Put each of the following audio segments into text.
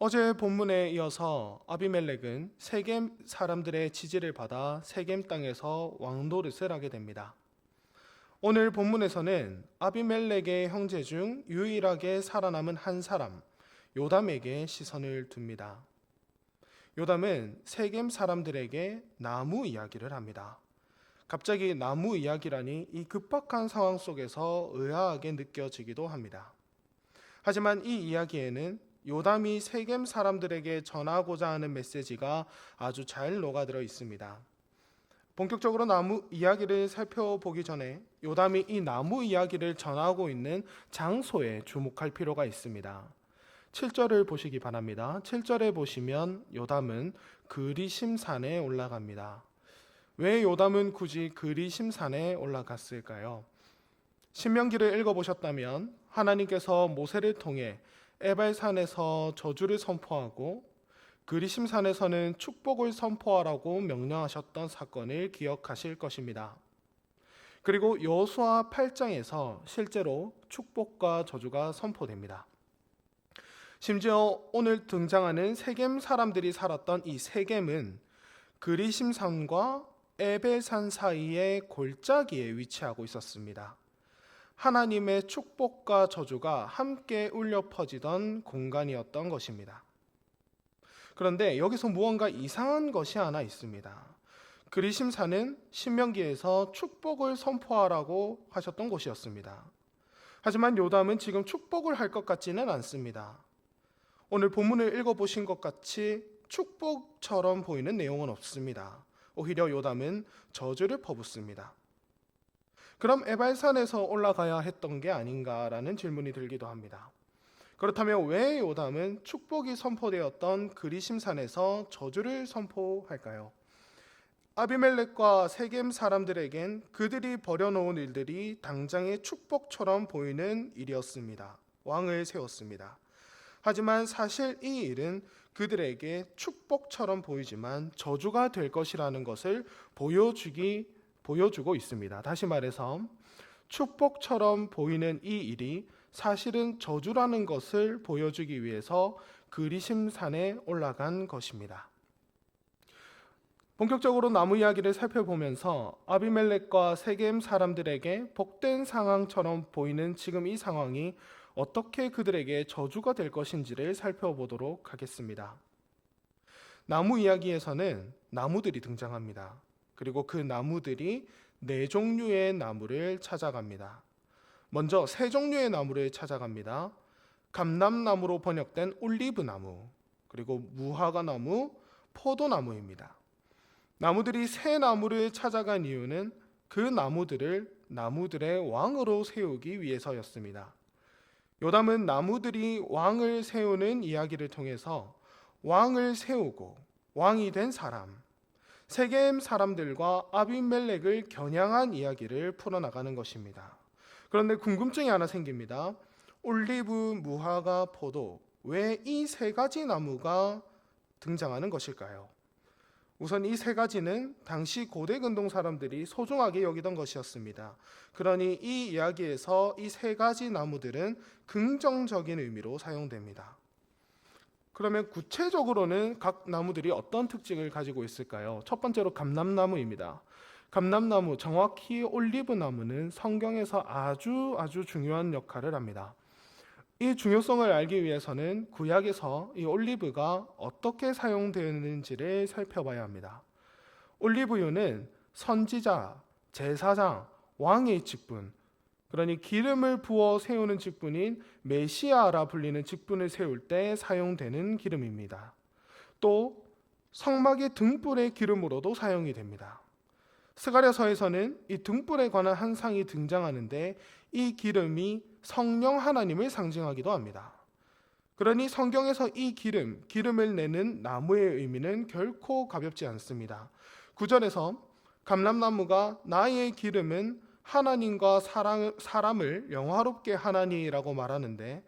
어제 본문에 이어서 아비멜렉은 세겜 사람들의 지지를 받아 세겜 땅에서 왕노릇을 하게 됩니다. 오늘 본문에서는 아비멜렉의 형제 중 유일하게 살아남은 한 사람 요담에게 시선을 둡니다. 요담은 세겜 사람들에게 나무 이야기를 합니다. 갑자기 나무 이야기라니 이 급박한 상황 속에서 의아하게 느껴지기도 합니다. 하지만 이 이야기에는 요담이 세겜 사람들에게 전하고자 하는 메시지가 아주 잘 녹아들어 있습니다. 본격적으로 나무 이야기를 살펴보기 전에 요담이 이 나무 이야기를 전하고 있는 장소에 주목할 필요가 있습니다. 7절을 보시기 바랍니다. 7절에 보시면 요담은 그리심산에 올라갑니다. 왜 요담은 굳이 그리심산에 올라갔을까요? 신명기를 읽어보셨다면 하나님께서 모세를 통해 에발산에서 저주를 선포하고 그리심산에서는 축복을 선포하라고 명령하셨던 사건을 기억하실 것입니다. 그리고 여호수아 8장에서 실제로 축복과 저주가 선포됩니다. 심지어 오늘 등장하는 세겜 사람들이 살았던 이 세겜은 그리심산과 에벨산 사이의 골짜기에 위치하고 있었습니다. 하나님의 축복과 저주가 함께 울려 퍼지던 공간이었던 것입니다. 그런데 여기서 무언가 이상한 것이 하나 있습니다. 그리심산은 신명기에서 축복을 선포하라고 하셨던 곳이었습니다. 하지만 요담은 지금 축복을 할 것 같지는 않습니다. 오늘 본문을 읽어보신 것 같이 축복처럼 보이는 내용은 없습니다. 오히려 요담은 저주를 퍼붓습니다. 그럼 에발산에서 올라가야 했던 게 아닌가라는 질문이 들기도 합니다. 그렇다면 왜 요담은 축복이 선포되었던 그리심산에서 저주를 선포할까요? 아비멜렉과 세겜 사람들에겐 그들이 벌여놓은 일들이 당장의 축복처럼 보이는 일이었습니다. 왕을 세웠습니다. 하지만 사실 이 일은 그들에게 축복처럼 보이지만 저주가 될 것이라는 것을 보여주고 있습니다. 다시 말해서 축복처럼 보이는 이 일이 사실은 저주라는 것을 보여주기 위해서 그리심산에 올라간 것입니다. 본격적으로 나무 이야기를 살펴보면서 아비멜렉과 세겜 사람들에게 복된 상황처럼 보이는 지금 이 상황이 어떻게 그들에게 저주가 될 것인지를 살펴보도록 하겠습니다. 나무 이야기에서는 나무들이 등장합니다. 그리고 그 나무들이 네 종류의 나무를 찾아갑니다. 먼저 세 종류의 나무를 찾아갑니다. 감람나무로 번역된 올리브나무, 그리고 무화과나무, 포도나무입니다. 나무들이 새 나무를 찾아간 이유는 그 나무들을 나무들의 왕으로 세우기 위해서였습니다. 요담은 나무들이 왕을 세우는 이야기를 통해서 왕을 세우고 왕이 된 사람, 세겜 사람들과 아비멜렉을 겨냥한 이야기를 풀어나가는 것입니다. 그런데 궁금증이 하나 생깁니다. 올리브, 무화과, 포도, 왜 이 세 가지 나무가 등장하는 것일까요? 우선 이 세 가지는 당시 고대 근동 사람들이 소중하게 여기던 것이었습니다. 그러니 이 이야기에서 이 세 가지 나무들은 긍정적인 의미로 사용됩니다. 그러면 구체적으로는 각 나무들이 어떤 특징을 가지고 있을까요? 첫 번째로 감람나무입니다. 감람나무, 정확히 올리브나무는 성경에서 아주 중요한 역할을 합니다. 이 중요성을 알기 위해서는 구약에서 이 올리브가 어떻게 사용되는지를 살펴봐야 합니다. 올리브유는 선지자, 제사장, 왕의 직분, 그러니 기름을 부어 세우는 직분인 메시아라 불리는 직분을 세울 때 사용되는 기름입니다. 또 성막의 등불의 기름으로도 사용이 됩니다. 스가랴서에서는 이 등불에 관한 한 상이 등장하는데 이 기름이 성령 하나님을 상징하기도 합니다. 그러니 성경에서 이 기름을 내는 나무의 의미는 결코 가볍지 않습니다. 9절에서 감람나무가 나의 기름은 하나님과 사람을 영화롭게 하나니라고 말하는데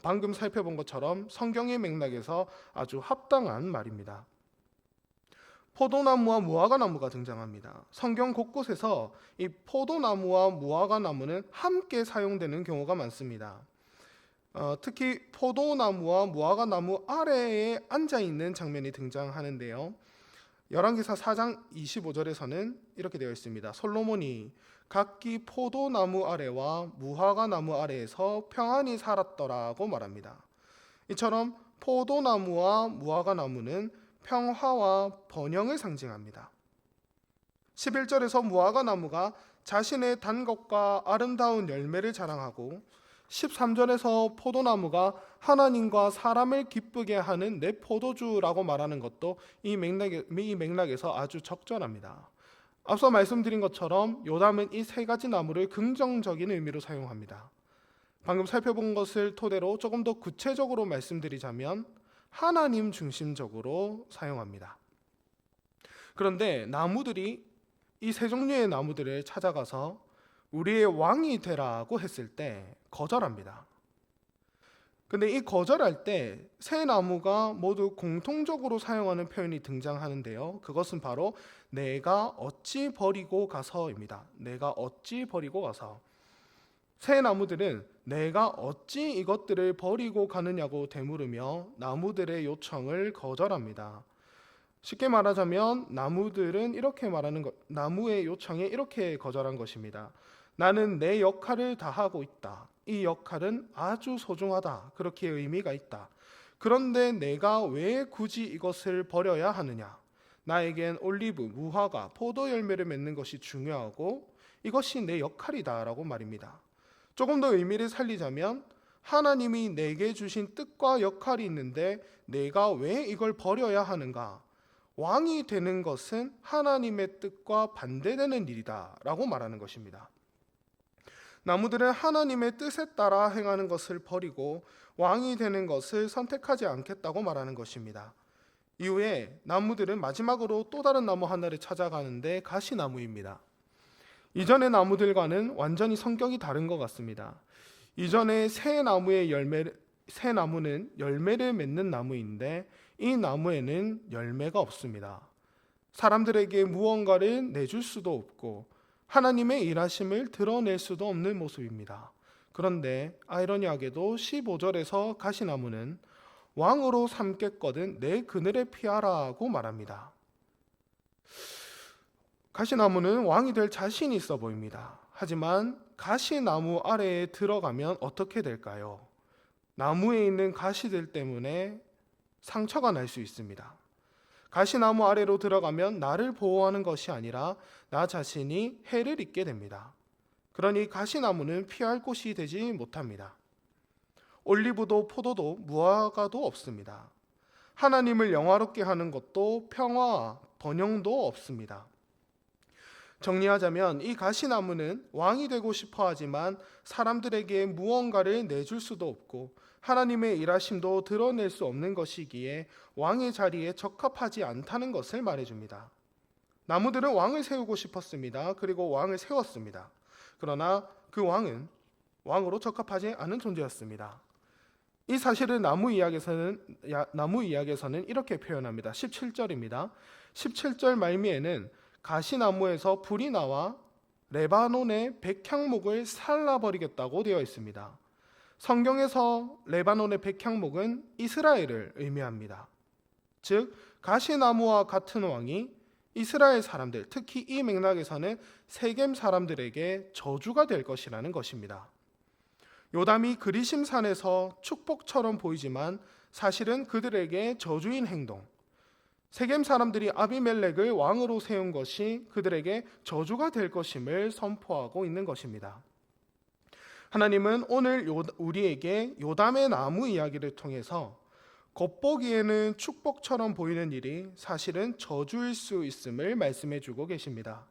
방금 살펴본 것처럼 성경의 맥락에서 아주 합당한 말입니다. 포도나무와 무화과나무가 등장합니다. 성경 곳곳에서 이 포도나무와 무화과나무는 함께 사용되는 경우가 많습니다. 특히 포도나무와 무화과 나무 아래에 앉아 있는 장면이 등장하는데요. 열왕기사 4장 25절에서는 이렇게 되어 있습니다. 솔로몬이 각기 포도나무 아래와 무화과 나무 아래에서 평안히 살았더라고 말합니다. 이처럼 포도나무와 무화과 나무는 평화와 번영을 상징합니다. 11절에서 무화과 나무가 자신의 단 것과 아름다운 열매를 자랑하고 13절에서 포도나무가 하나님과 사람을 기쁘게 하는 내 포도주라고 말하는 것도 이 맥락에서 아주 적절합니다. 앞서 말씀드린 것처럼 요담은 이 세 가지 나무를 긍정적인 의미로 사용합니다. 방금 살펴본 것을 토대로 조금 더 구체적으로 말씀드리자면 하나님 중심적으로 사용합니다. 그런데 나무들이 이 세 종류의 나무들을 찾아가서 우리의 왕이 되라고 했을 때 거절합니다. 근데 이 거절할 때 세 나무가 모두 공통적으로 사용하는 표현이 등장하는데요. 그것은 바로 내가 어찌 버리고 가서입니다. 내가 어찌 버리고 가서. 새 나무들은 내가 어찌 이것들을 버리고 가느냐고 되물으며 나무들의 요청을 거절합니다. 쉽게 말하자면 나무들은 이렇게 말하는 것, 나무의 요청에 이렇게 거절한 것입니다. 나는 내 역할을 다하고 있다. 이 역할은 아주 소중하다. 그렇게 의미가 있다. 그런데 내가 왜 굳이 이것을 버려야 하느냐? 나에겐 올리브, 무화과, 포도 열매를 맺는 것이 중요하고 이것이 내 역할이다라고 말입니다. 조금 더 의미를 살리자면 하나님이 내게 주신 뜻과 역할이 있는데 내가 왜 이걸 버려야 하는가? 왕이 되는 것은 하나님의 뜻과 반대되는 일이다라고 말하는 것입니다. 나무들은 하나님의 뜻에 따라 행하는 것을 버리고 왕이 되는 것을 선택하지 않겠다고 말하는 것입니다. 이후에 나무들은 마지막으로 또 다른 나무 하나를 찾아가는데 가시나무입니다. 이전의 나무들과는 완전히 성격이 다른 것 같습니다. 이전에 새 나무는 열매를 맺는 나무인데 이 나무에는 열매가 없습니다. 사람들에게 무언가를 내줄 수도 없고 하나님의 일하심을 드러낼 수도 없는 모습입니다. 그런데 아이러니하게도 15절에서 가시나무는 왕으로 삼겠거든 내 그늘에 피하라고 말합니다. 가시나무는 왕이 될 자신이 있어 보입니다. 하지만 가시나무 아래에 들어가면 어떻게 될까요? 나무에 있는 가시들 때문에 상처가 날 수 있습니다. 가시나무 아래로 들어가면 나를 보호하는 것이 아니라 나 자신이 해를 입게 됩니다. 그러니 가시나무는 피할 곳이 되지 못합니다. 올리브도 포도도 무화과도 없습니다. 하나님을 영화롭게 하는 것도 평화와 번영도 없습니다. 정리하자면 이 가시나무는 왕이 되고 싶어 하지만 사람들에게 무언가를 내줄 수도 없고 하나님의 일하심도 드러낼 수 없는 것이기에 왕의 자리에 적합하지 않다는 것을 말해줍니다. 나무들은 왕을 세우고 싶었습니다. 그리고 왕을 세웠습니다. 그러나 그 왕은 왕으로 적합하지 않은 존재였습니다. 이 사실을 나무 이야기에서는 이렇게 표현합니다. 17절입니다. 17절 말미에는 가시나무에서 불이 나와 레바논의 백향목을 살라버리겠다고 되어 있습니다. 성경에서 레바논의 백향목은 이스라엘을 의미합니다. 즉 가시나무와 같은 왕이 이스라엘 사람들, 특히 이 맥락에서는 세겜 사람들에게 저주가 될 것이라는 것입니다. 요담이 그리심산에서 축복처럼 보이지만 사실은 그들에게 저주인 행동, 세겜 사람들이 아비멜렉을 왕으로 세운 것이 그들에게 저주가 될 것임을 선포하고 있는 것입니다. 하나님은 오늘 우리에게 요담의 나무 이야기를 통해서 겉보기에는 축복처럼 보이는 일이 사실은 저주일 수 있음을 말씀해 주고 계십니다.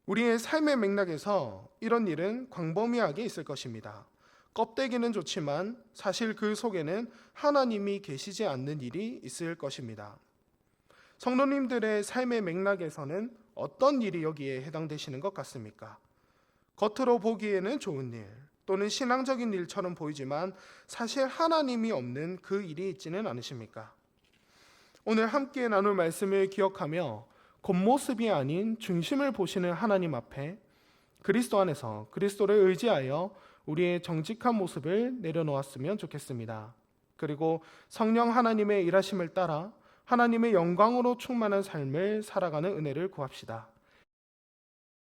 우리의 삶의 맥락에서 이런 일은 광범위하게 있을 것입니다. 껍데기는 좋지만 사실 그 속에는 하나님이 계시지 않는 일이 있을 것입니다. 성도님들의 삶의 맥락에서는 어떤 일이 여기에 해당되시는 것 같습니까? 겉으로 보기에는 좋은 일 또는 신앙적인 일처럼 보이지만 사실 하나님이 없는 그 일이 있지는 않으십니까? 오늘 함께 나눌 말씀을 기억하며 겉모습이 아닌 중심을 보시는 하나님 앞에 그리스도 안에서 그리스도를 의지하여 우리의 정직한 모습을 내려놓았으면 좋겠습니다. 그리고 성령 하나님의 일하심을 따라 하나님의 영광으로 충만한 삶을 살아가는 은혜를 구합시다.